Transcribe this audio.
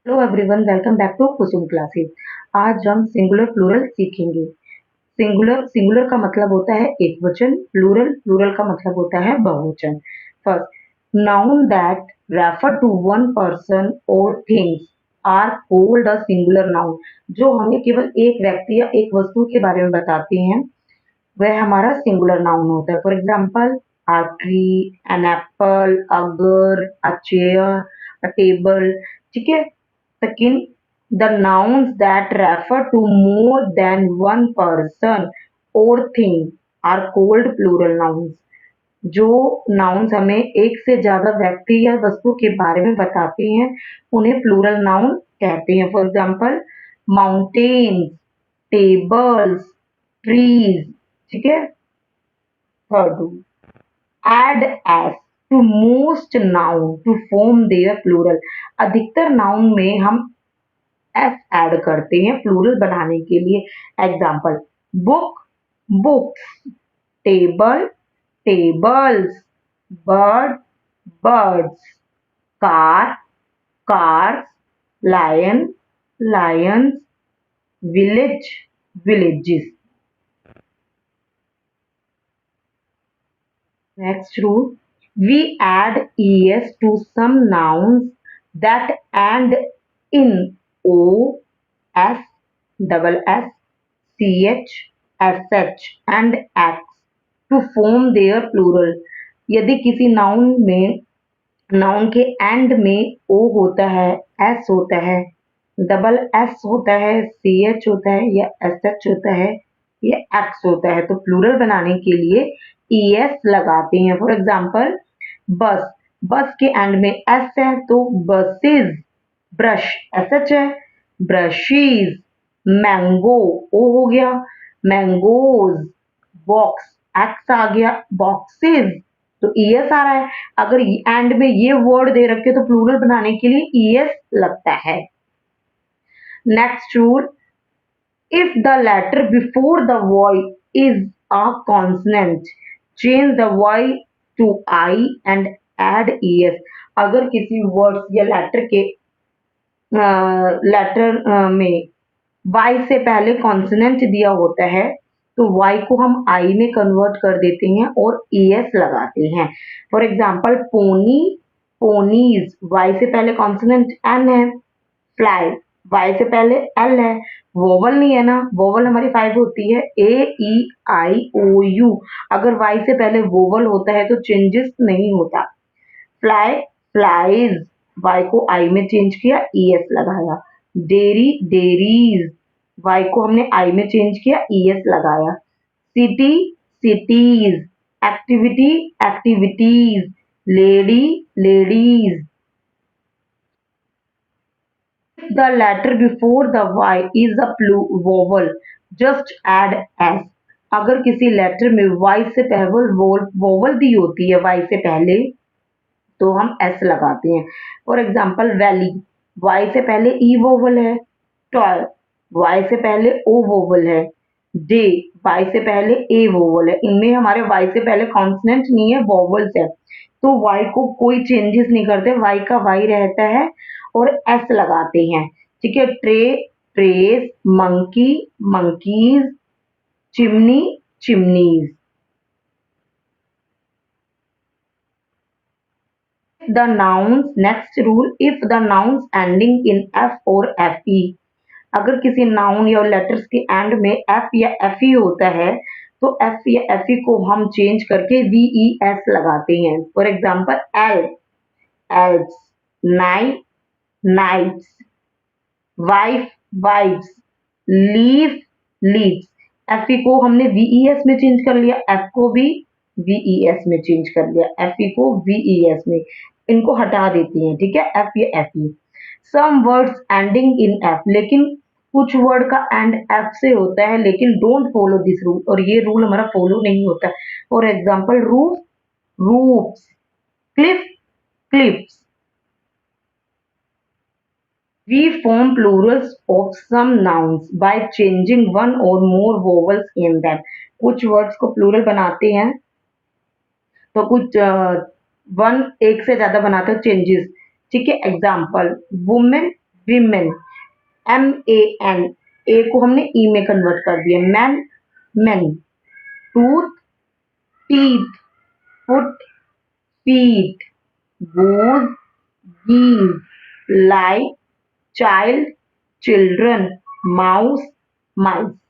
Hello everyone, welcome back to Kusum classes. आज हम singular plural सीखेंगे। सिंगुलर सिंगुलर का मतलब होता है एक वचन, प्लूरल प्लूरल का मतलब होता है बहुवचन। First, noun that refer to one person और things are called a singular noun. जो हमें केवल एक व्यक्ति या एक वस्तु के बारे में बताते हैं वह हमारा सिंगुलर नाउन होता है। For example, a tree, an apple, a girl, a chair, a table। ठीक है। Second, the nouns that refer to more than one person or thing are called plural nouns। जो नाउन्स हमें एक से ज्यादा व्यक्ति या वस्तु के बारे में बताते हैं उन्हें प्लूरल नाउन कहते हैं। For example, mountains, tables, trees. ठीक है। Third, add as to most noun to form their plural। अधिकतर नाउन में हम एस ऐड करते हैं प्लूरल बनाने के लिए। Example, book, books, table, tables, bird, birds, car, cars, lion, lions, village, villages. Next rule, we add es to some nouns that end in o, s, double s, ch, sh and x to form their plural। यदि किसी noun के and में o होता है, s होता है, double s होता है, ch होता है या sh होता है या x होता है तो प्लूरल बनाने के लिए es लगाते हैं। फॉर एग्जाम्पल, बस, बस के एंड में s है तो बसेस। ब्रश sh है, ब्रशीज। मैंगो o हो गया, मैंगोज। बॉक्स x आ गया, बॉक्सेस। तो es आ रहा है। अगर एंड में ये वर्ड दे रखे तो प्लूरल बनाने के लिए es लगता है। Next rule, if the letter before the y is a consonant, change the y to I and add es। अगर किसी वर्ड या लेटर में y से पहले कॉन्सोनेंट दिया होता है तो y को हम I में कन्वर्ट कर देते हैं और es लगाते हैं। For example, pony, ponies, y से पहले कॉन्सोनेंट n है। फ्लाई, y से पहले l है। वोवल नहीं है ना, वोवल हमारी 5 होती है, ए ई आई ओ यू। अगर y से पहले वोवल होता है तो चेंजेस नहीं होता। फ्लाई, फ्लाइज, y को I में चेंज किया, es लगाया। डेरी, डेरीज, y को हमने I में चेंज किया, es लगाया। City, cities, activity, activities, lady, ladies. The letter before the y is a vowel, just add s। अगर किसी लेटर में y से पहले वोवल दी होती है y से पहले तो हम s लगाते हैं। फॉर एग्जाम्पल, वैली, y से पहले ई वोवल है। टॉय, y से पहले o वोवल है। डे, y से पहले ए वोवल है। इनमें हमारे y से पहले कॉन्सोनेंट नहीं है, वोवल्स है तो y को कोई चेंजेस नहीं करते, y का y रहता है और s लगाते हैं। ठीक है। Tray, trace, monkey, monkeys, chimney, chimneys. The nouns, next rule, if the nouns ending in f or fe। अगर किसी नाउन या लेटर्स के एंड में f या fe होता है तो f या fe को हम चेंज करके ves लगाते हैं। For example, ell, ells, knight, knights, wife, wifes, leaf, leaves. fe को हमने ves में चेंज कर लिया, f को भी ves में चेंज कर लिया, fe को ves में। इनको हटा देती हैं। ठीक है। f या fe। Some words ending in f, लेकिन कुछ वर्ड का एंड f से होता है लेकिन डोंट फॉलो दिस रूल, और ये रूल हमारा फॉलो नहीं होता। For example, roof, roofs, Cliff, cliffs. We form plurals of some nouns by changing one or more vowels in them। कुछ वर्ड्स को प्लूरल बनाते हैं तो कुछ वन एक से ज्यादा बनाते हैं, चेंजेस। ठीक है। एग्जाम्पल, वुमेन, विमेन, MAN, ए को हमने ई में कन्वर्ट कर दिया, man, main, tooth, teeth, foot, feet, goose, geese, light, child, children, mouse, mice.